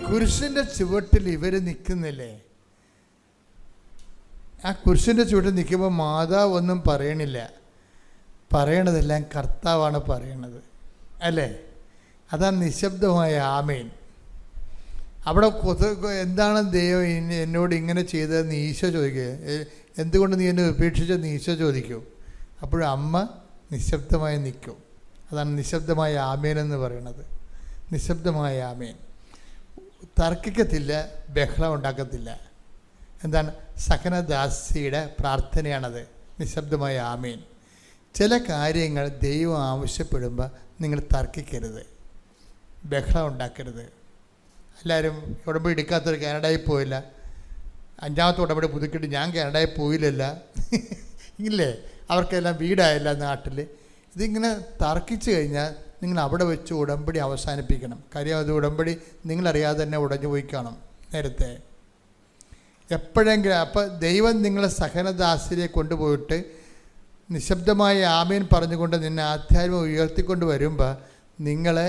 കുരിശിൻ്റെ ചുവട്ടിൽ ഇവർ നിൽക്കുന്നില്ലേ? ആ കുരിശിൻ്റെ ചുവട്ടിൽ നിൽക്കുമ്പോൾ മാതാവ് ഒന്നും പറയണില്ല, പറയണതെല്ലാം കർത്താവാണ് പറയണത്, അല്ലേ? അതാണ് നിശബ്ദമായ ആമേൻ. അവിടെ എന്താണ് ദൈവം എന്നോട് ഇങ്ങനെ ചെയ്തതെന്ന് ഈശോ ചോദിക്കുക. എന്തുകൊണ്ട് നീ എന്നെ ഉപേക്ഷിച്ചെന്ന് ഈശോ ചോദിക്കും. അപ്പോഴും അമ്മ നിശബ്ദമായി നിൽക്കും. അതാണ് നിശബ്ദമായ ആമേൻ എന്ന് പറയുന്നത്. നിശബ്ദമായ ആമേൻ. തർക്കിക്കത്തില്ല, ബഹളം ഉണ്ടാക്കത്തില്ല. എന്താണ്? സഹനദാസിയുടെ പ്രാർത്ഥനയാണത്, നിശബ്ദമായ ആമേൻ. ചില കാര്യങ്ങൾ ദൈവം ആവശ്യപ്പെടുമ്പോൾ നിങ്ങൾ തർക്കിക്കരുത്, ബഹളം ഉണ്ടാക്കരുത്. എല്ലാവരും ഉടമ്പടി എടുക്കാത്തൊരു കാനഡയിൽ പോയില്ല, 5ാമത്തെ ഉടമ്പടി പുതുക്കിയിട്ട് ഞാൻ കാനഡയിൽ പോയില്ലല്ല ഇല്ലേ? അവർക്കെല്ലാം വീടായില്ല നാട്ടിൽ. ഇതിങ്ങനെ തർക്കിച്ചു കഴിഞ്ഞാൽ നിങ്ങൾ അവിടെ വെച്ച് ഉടമ്പടി അവസാനിപ്പിക്കണം. കാര്യം അത് ഉടമ്പടി നിങ്ങളറിയാതെ തന്നെ ഉടഞ്ഞു പോയി കാണും നേരത്തെ. എപ്പോഴെങ്കിലും അപ്പം ദൈവം നിങ്ങളെ സഹനദാസിയെ കൊണ്ടുപോയിട്ട് നിശബ്ദമായ ആമേൻ പറഞ്ഞുകൊണ്ട് നിന്നെ ആധ്യാത്മം ഉയർത്തിക്കൊണ്ട് വരുമ്പോൾ നിങ്ങളെ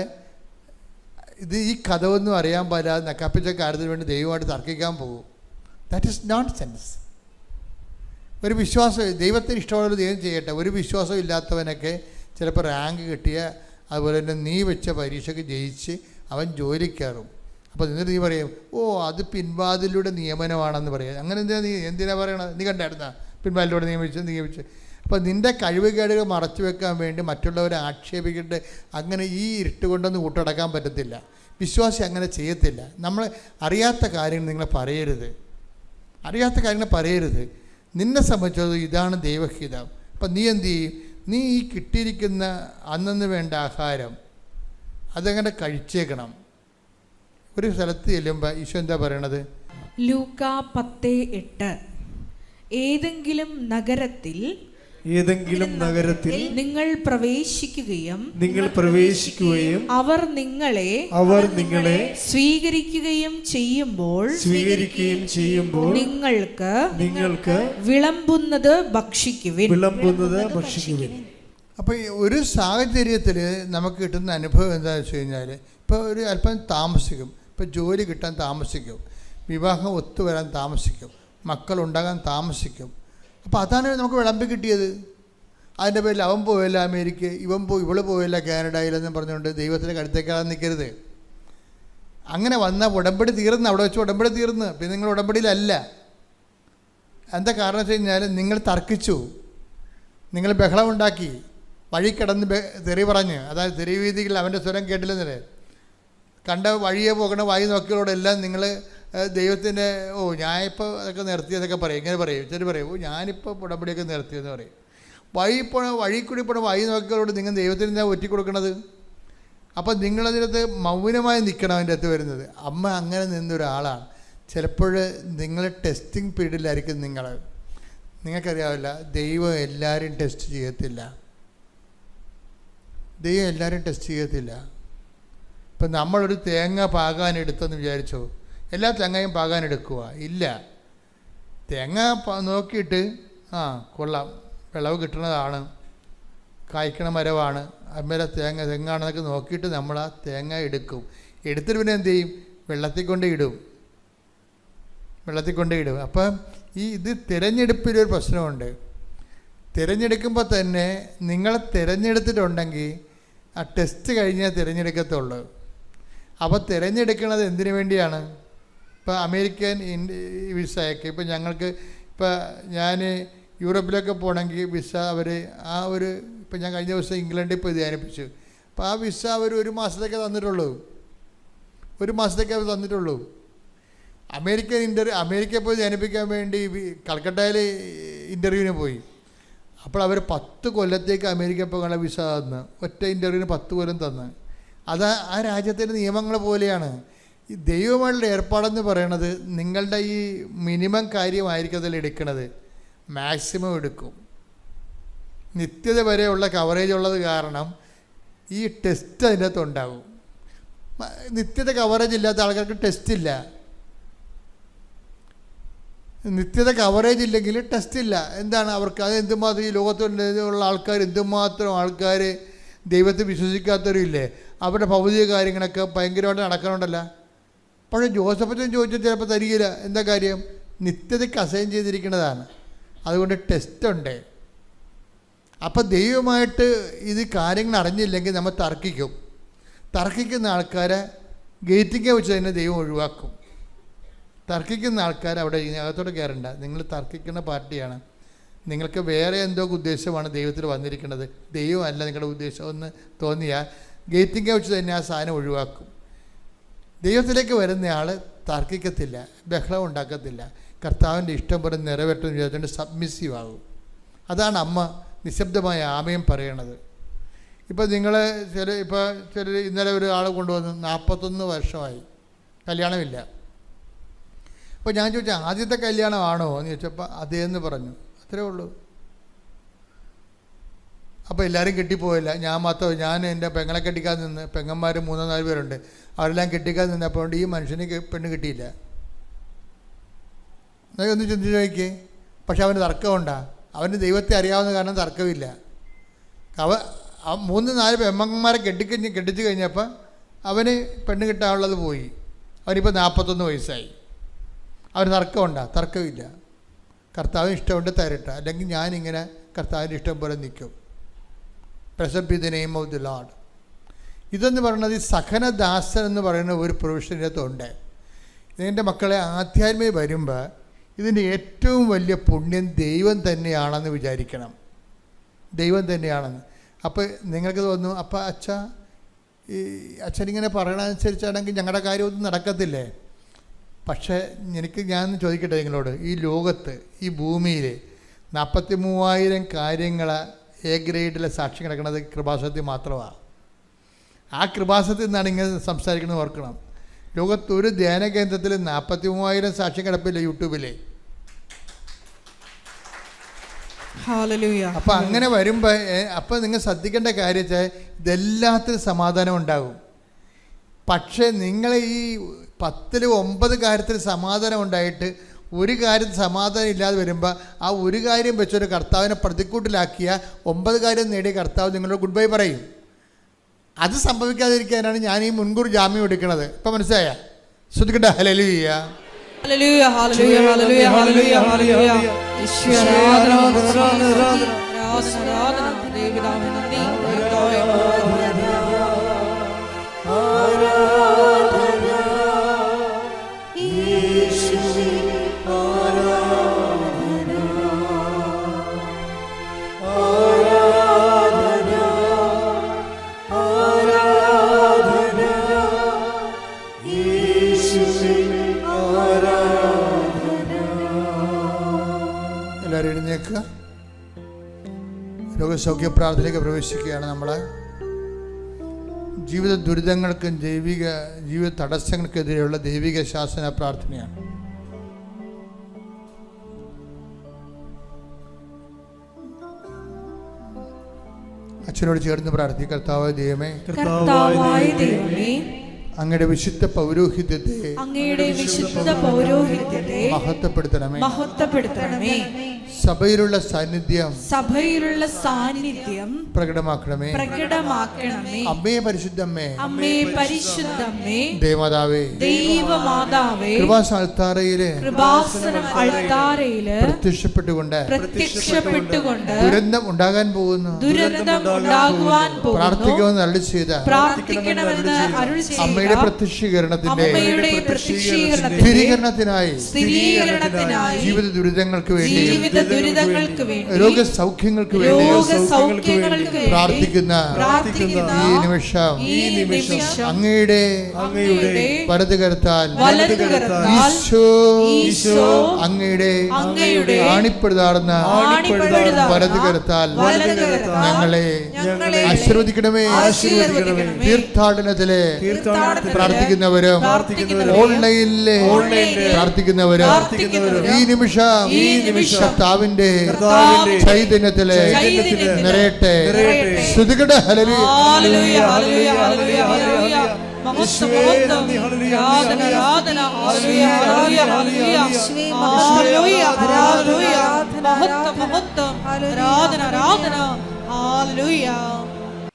ഈ കഥയൊന്നും അറിയാൻ പാടില്ലാതെ നക്കാപ്പിച്ച കാര്യത്തിന് വേണ്ടി ദൈവമായിട്ട് തർക്കിക്കാൻ പോകും. That is not sense. ഒരു വിശ്വാസം, ദൈവത്തിന് ഇഷ്ടമുള്ള ദൈവം ചെയ്യട്ടെ. ഒരു വിശ്വാസം ഇല്ലാത്തവനൊക്കെ ചിലപ്പോൾ റാങ്ക് കിട്ടിയ, അതുപോലെ തന്നെ നീ വെച്ച പരീക്ഷയ്ക്ക് ജയിച്ച് അവൻ ജോലിക്ക് കയറും. അപ്പോൾ എന്നിട്ട് നീ പറയും, ഓ അത് പിൻവാതിലൂടെ നിയമനമാണെന്ന് പറയാം. അങ്ങനെ എന്തിനാ പറയണത്? നീ കണ്ടായിരുന്ന പിൻവാതിലൂടെ നിയമിച്ച്. അപ്പോൾ നിൻ്റെ കഴിവുകേടുകൾ മറച്ചു വെക്കാൻ വേണ്ടി മറ്റുള്ളവരെ ആക്ഷേപിക്കേണ്ട അങ്ങനെ ഈ ഇരുട്ട് കൊണ്ടൊന്നും കൂട്ടടക്കാൻ പറ്റത്തില്ല. വിശ്വാസി അങ്ങനെ ചെയ്യത്തില്ല. നമ്മൾ അറിയാത്ത കാര്യങ്ങൾ നിങ്ങൾ പറയരുത്, അറിയാത്ത കാര്യങ്ങൾ പറയരുത്. നിന്നെ സംബന്ധിച്ചത് ഇതാണ് ദൈവഹിതം. അപ്പം നീ എന്ത് ചെയ്യും? നീ ഈ കിട്ടിയിരിക്കുന്ന അന്നു വേണ്ട ആഹാരം അതങ്ങനെ കഴിച്ചേക്കണം. ഒരു സ്ഥലത്ത് ചെല്ലുമ്പോൾ ഈശോ എന്താ പറയണത്? ലൂക്കാ 10:8 ഏതെങ്കിലും നഗരത്തിൽ നിങ്ങൾ പ്രവേശിക്കുകയും അവർ നിങ്ങളെ സ്വീകരിക്കുകയും ചെയ്യുമ്പോൾ നിങ്ങൾക്ക് വിളമ്പുന്നത് ഭക്ഷിക്കുവിൻ. അപ്പോൾ ഒരു സാഹചര്യത്തിൽ നമുക്ക് കിട്ടുന്ന അനുഭവം എന്താണെന്ന് വെച്ച് കഴിഞ്ഞാൽ, ഇപ്പോൾ ഒരു അല്പം താമസിക്കും, ഇപ്പോൾ ജോലി കിട്ടാൻ താമസിക്കും, വിവാഹം ഒത്തുവരാൻ താമസിക്കും, മക്കളുണ്ടാകാൻ താമസിക്കും. അപ്പോൾ അതാണ് നമുക്ക് വിളമ്പി കിട്ടിയത്. അതിൻ്റെ പേരിൽ അവൻ പോയില്ല അമേരിക്ക, ഇവള് പോയില്ല കാനഡയിലെന്നും പറഞ്ഞുകൊണ്ട് ദൈവത്തിൻ്റെ കടുത്തേക്കാതെ നിൽക്കരുത്. അങ്ങനെ വന്ന ഉടമ്പടി തീർന്ന്, അവിടെ വെച്ച് ഉടമ്പടി തീർന്ന്, പിന്നെ നിങ്ങൾ ഉടമ്പടിയിലല്ല. എന്താ കാരണം വെച്ച് കഴിഞ്ഞാൽ നിങ്ങൾ തർക്കിച്ചു, നിങ്ങൾ ബഹളമുണ്ടാക്കി, വഴി കിടന്ന് തെറി പറഞ്ഞ്, അതായത് തെരുവീതികൾ അവൻ്റെ സ്വരം കേട്ടില്ലെന്നല്ലേ, കണ്ട വഴിയെ പോകണ വായി നോക്കിയവരോടെല്ലാം നിങ്ങൾ ദൈവത്തിൻ്റെ ഞാനിപ്പോൾ അതൊക്കെ നിർത്തിയതൊക്കെ പറയും. ഇങ്ങനെ പറയും, ചില പറയും ഞാനിപ്പോൾ ഉടമ്പടിയൊക്കെ നിർത്തിയെന്ന് പറയും. വഴി കൂടി പോണ വായി നോക്കിയവരോട് നിങ്ങൾ ദൈവത്തിന് എന്താ ഒറ്റിക്കൊടുക്കണത്? അപ്പം നിങ്ങളതിനകത്ത് മൗനമായി നിൽക്കണം. അതിൻ്റെ അകത്ത് വരുന്നത് അമ്മ അങ്ങനെ നിന്നൊരാളാണ്. ചിലപ്പോൾ നിങ്ങൾ ടെസ്റ്റിംഗ് പീരീഡിലായിരിക്കും. നിങ്ങൾക്കറിയാവില്ല, ദൈവം എല്ലാവരും ടെസ്റ്റ് ചെയ്യത്തില്ല. ഇപ്പം നമ്മളൊരു തേങ്ങ പാകാൻ എടുത്തെന്ന് വിചാരിച്ചോ, എല്ലാ തേങ്ങയും പാകാൻ എടുക്കുക? ഇല്ല. തേങ്ങ നോക്കിയിട്ട് കൊള്ളാം, വിളവ് കിട്ടണതാണ്, കായ്ക്കണ മരമാണ്, അമ്മേലെ തെങ്ങാണെന്നൊക്കെ നോക്കിയിട്ട് നമ്മൾ ആ തേങ്ങ എടുക്കും. എടുത്തിട്ട് പിന്നെ എന്ത് ചെയ്യും? വെള്ളത്തിൽ കൊണ്ടേ ഇടും. അപ്പം ഇത് തിരഞ്ഞെടുപ്പിലൊരു പ്രശ്നമുണ്ട്. തിരഞ്ഞെടുക്കുമ്പോൾ തന്നെ നിങ്ങളെ തിരഞ്ഞെടുത്തിട്ടുണ്ടെങ്കിൽ ആ ടെസ്റ്റ് കഴിഞ്ഞാൽ തിരഞ്ഞെടുക്കത്തുള്ളൂ. അപ്പോൾ തിരഞ്ഞെടുക്കുന്നത് എന്തിനു വേണ്ടിയാണ്? ഇപ്പോൾ അമേരിക്കൻ വിസയൊക്കെ ഇപ്പോൾ ഞങ്ങൾക്ക്, ഇപ്പോൾ ഞാൻ യൂറോപ്പിലൊക്കെ പോകണമെങ്കിൽ വിസ അവർ ഇപ്പോൾ ഞാൻ കഴിഞ്ഞ ദിവസം ഇംഗ്ലണ്ടിൽ പോയി ധ്യാനിപ്പിച്ചു. അപ്പോൾ ആ വിസ അവർ 1 മാസത്തേക്കേ തന്നിട്ടുള്ളൂ. അമേരിക്കയിൽ പോയി ധ്യാനിപ്പിക്കാൻ വേണ്ടി കൽക്കട്ടയിൽ ഇൻ്റർവ്യൂവിന് പോയി. അപ്പോൾ അവർ 10 കൊല്ലത്തേക്ക് അമേരിക്കയിൽ പോകാനുള്ള വിസ തന്ന്, ഒറ്റ ഇൻ്റർവ്യൂവിന് 10 കൊല്ലം തന്ന്. അത് ആ രാജ്യത്തിൻ്റെ നിയമങ്ങൾ പോലെയാണ്. ഈ ദൈവമായിട്ടുള്ള ഏർപ്പാടെന്ന് പറയണത് നിങ്ങളുടെ ഈ മിനിമം കാര്യമായിരിക്കും അതിൽ എടുക്കുന്നത്, മാക്സിമം എടുക്കും. നിത്യത വരെയുള്ള കവറേജ് ഉള്ളത് കാരണം ഈ ടെസ്റ്റ് അതിൻ്റെ അകത്ത് ഉണ്ടാകും. നിത്യത കവറേജ് ഇല്ലാത്ത ആൾക്കാർക്ക് ടെസ്റ്റ് ഇല്ല. നിത്യത കവറേജ് ഇല്ലെങ്കിൽ ടെസ്റ്റ് ഇല്ല. എന്താണ് അവർക്ക്? അത് എന്തുമാത്രം ഈ ലോകത്തുള്ള എന്തുമാത്രം ആൾക്കാർ ദൈവത്തെ വിശ്വസിക്കാത്തവരും ഇല്ലേ? അവരുടെ ഭൗതിക കാര്യങ്ങളൊക്കെ ഭയങ്കരമായിട്ട് നടക്കണുണ്ടല്ലോ. പക്ഷേ ജോസഫച്ചൻ ചോദിച്ചാൽ ചിലപ്പോൾ തരികയില്ല. എന്താ കാര്യം? നിത്യതയ്ക്ക് അസൈൻ ചെയ്തിരിക്കുന്നതാണ്. അതുകൊണ്ട് ടെസ്റ്റുണ്ട്. അപ്പം ദൈവമായിട്ട് ഇത് കാര്യങ്ങൾ അറിഞ്ഞില്ലെങ്കിൽ നമ്മൾ തർക്കിക്കും. തർക്കിക്കുന്ന ആൾക്കാരെ ഗേറ്റിങ്ങ വെച്ച് തന്നെ ദൈവം ഒഴിവാക്കും. തർക്കിക്കുന്ന ആൾക്കാർ അവിടെ അകത്തോട്ട് കയറണ്ട. നിങ്ങൾ തർക്കിക്കുന്ന പാർട്ടിയാണ്. നിങ്ങൾക്ക് വേറെ എന്തോ ഉദ്ദേശമാണ് ദൈവത്തിൽ വന്നിരിക്കുന്നത്, ദൈവമല്ല നിങ്ങളുടെ ഉദ്ദേശമെന്ന് തോന്നിയാൽ ഗേറ്റിങ്ങ വെച്ച് തന്നെ ആ സാധനം ഒഴിവാക്കും. ദൈവത്തിലേക്ക് വരുന്നയാൾ തർക്കിക്കത്തില്ല, ബഹളം ഉണ്ടാക്കത്തില്ല, കർത്താവിൻ്റെ ഇഷ്ടം പോലെ നിറവേറ്റുന്ന വിചാരിച്ചുകൊണ്ട് സബ്മിസീവ് ആകും. അതാണ് അമ്മ നിശബ്ദമായ ആമയും പറയണത്. ഇപ്പോൾ നിങ്ങൾ ചിലർ ഇന്നലെ ഒരു ആളെ കൊണ്ടുവന്നു, 41 വർഷമായി, കല്യാണമില്ല. അപ്പോൾ ഞാൻ ചോദിച്ചു, ആദ്യത്തെ കല്യാണമാണോ എന്ന് ചോദിച്ചപ്പോൾ അതേന്ന് പറഞ്ഞു. അത്രേ ഉള്ളൂ. അപ്പോൾ എല്ലാവരും കെട്ടിപ്പോയില്ല, ഞാൻ എൻ്റെ പെങ്ങളെ കെട്ടിക്കാൻ നിന്ന്, പെങ്ങന്മാർ 3-4 പേരുണ്ട്, അവരെല്ലാം കെട്ടിക്കാൻ നിന്നപ്പോൾ ഈ മനുഷ്യന് പെണ്ണ് കിട്ടിയില്ല. ഒന്ന് ചിന്തിച്ച് നോക്കിയേ. പക്ഷെ അവന് തർക്കമുണ്ടാ? അവന് ദൈവത്തെ അറിയാവുന്ന കാരണം തർക്കമില്ല. 3-4 പെമ്മന്മാരെ കെട്ടിച്ച് കഴിഞ്ഞപ്പോൾ അവന് പെണ്ണ് കിട്ടാനുള്ളത് പോയി. അവനിപ്പോൾ 41 വയസ്സായി. അവന് തർക്കമുണ്ടാ? തർക്കമില്ല. കർത്താവിന് ഇഷ്ടമുണ്ട് തരട്ടെ, അല്ലെങ്കിൽ ഞാനിങ്ങനെ കർത്താവിൻ്റെ ഇഷ്ടം പോലെ നിൽക്കും. Present B the name of the Lord. ഇതെന്ന് പറയുന്നത് ഈ സഹനദാസൻ എന്ന് പറയുന്ന ഒരു പ്രൊഫഷനകത്തുണ്ട്. ഇതിൻ്റെ മക്കളെ ആധ്യാത്മിക വരുമ്പോൾ ഇതിൻ്റെ ഏറ്റവും വലിയ പുണ്യം ദൈവം തന്നെയാണെന്ന് വിചാരിക്കണം. ദൈവം തന്നെയാണെന്ന്. അപ്പോൾ നിങ്ങൾക്ക് തോന്നുന്നു, അപ്പോൾ അച്ഛനിങ്ങനെ പറയണതനുസരിച്ചാണെങ്കിൽ ഞങ്ങളുടെ കാര്യമൊന്നും നടക്കത്തില്ലേ? പക്ഷേ ഞാൻ ചോദിക്കട്ടെ നിങ്ങളോട്, ഈ ലോകത്ത്, ഈ ഭൂമിയിൽ 43,000 കാര്യങ്ങൾ എ ഗ്രേഡിലെ സാക്ഷി കിടക്കുന്നത് കൃപാസനത്തിൽ മാത്രമാണ്. ആ കൃപാസനത്തിൽ നിന്നാണ് ഇങ്ങനെ സംസാരിക്കുന്നത് ഓർക്കണം. ലോകത്തൊരു ധ്യാന കേന്ദ്രത്തിൽ 43,000 സാക്ഷ്യം കിടപ്പില്ല യൂട്യൂബിൽ. അപ്പം അങ്ങനെ വരുമ്പോൾ അപ്പം നിങ്ങൾ ശ്രദ്ധിക്കേണ്ട കാര്യം വെച്ചാൽ ഇതെല്ലാത്തിനും സമാധാനം ഉണ്ടാകും. പക്ഷേ നിങ്ങൾ ഈ 10-9 കാര്യത്തിൽ സമാധാനം ഉണ്ടായിട്ട് ഒരു കാര്യത്തിൽ സമാധാനം ഇല്ലാതെ വരുമ്പോൾ ആ ഒരു കാര്യം വെച്ചൊരു കർത്താവിനെ പ്രതിക്കൂട്ടിലാക്കിയ 9 കാര്യം നേടിയ കർത്താവ് നിങ്ങളോട് ഗുഡ് ബൈ പറയും. അത് സംഭവിക്കാതിരിക്കാനാണ് ഞാൻ ഈ മുൻകൂർ ജാമ്യം എടുക്കുന്നത്. ഇപ്പം മനസ്സിലായ? ശ്രദ്ധിക്കട്ടെ. ഹല്ലേലൂയ, ഹല്ലേലൂയ, ഹല്ലേലൂയ, ഹല്ലേലൂയ, ഹല്ലേലൂയ, ഹല്ലേലൂയ. ഈശ്വരാരാധന, ആരാധന, ദൈവനാമം നന്ദി. എല്ലാവരും എഴുന്നേൽക്കുക. രോഗസൗഖ്യ പ്രാർത്ഥനയിലേക്ക് പ്രവേശിക്കുകയാണ്. നമ്മൾ ജീവിത ദുരിതങ്ങൾക്കും ജീവിത തടസ്സങ്ങൾക്കെതിരെയുള്ള ദൈവിക ശാസന പ്രാർത്ഥനയാണ്. അച്ഛനോട് ചേർന്ന് പ്രാർത്ഥിക്കുക. കർത്താവായ ദൈവമേ, അങ്ങയുടെ വിശുദ്ധ പൗരോഹിത്യത്തെ മഹത്വപ്പെടുത്തണമേ. സഭയിലുള്ള സാന്നിധ്യം പ്രകടമാക്കണമേ. അമ്മേ പരിശുദ്ധമ്മേ, ദൈവമാതാവേ, കൃപാസന അൾത്താരയില് പ്രത്യക്ഷപ്പെട്ടുകൊണ്ട് ദുരന്തം ഉണ്ടാകാൻ പോകുന്നു പ്രാർത്ഥിക്കുമെന്ന് അരുളി ചെയ്ത അമ്മയുടെ പ്രത്യക്ഷീകരണത്തിന്റെ സ്ഥിരീകരണത്തിനായി ജീവിത ദുരിതങ്ങൾക്ക് വേണ്ടി രോഗസൗഖ്യങ്ങൾക്ക് വേണ്ടി പ്രാർത്ഥിക്കുന്ന ഈ നിമിഷം അങ്ങയുടെ വലതുകരത്താൽ ഈശോ അങ്ങയുടെ ആണിപ്പെടുതാർന്ന വലതുകരത്താൽ ഞങ്ങളെ ആശീർവദിക്കണമേ. തീർത്ഥാടനത്തിലെ പ്രാർത്ഥിക്കുന്നവരും ഓൺലൈനിലെ പ്രാർത്ഥിക്കുന്നവരും ഈ നിമിഷം കർത്താവിന്റെ ചൈതന്യത്തിലെ നിറയട്ടെ. ശ്രുതികട ഹല്ലേലൂയ, ഹല്ലേലൂയ, ഹല്ലേലൂയ, ഹല്ലേലൂയ, ഹല്ലേലൂയ.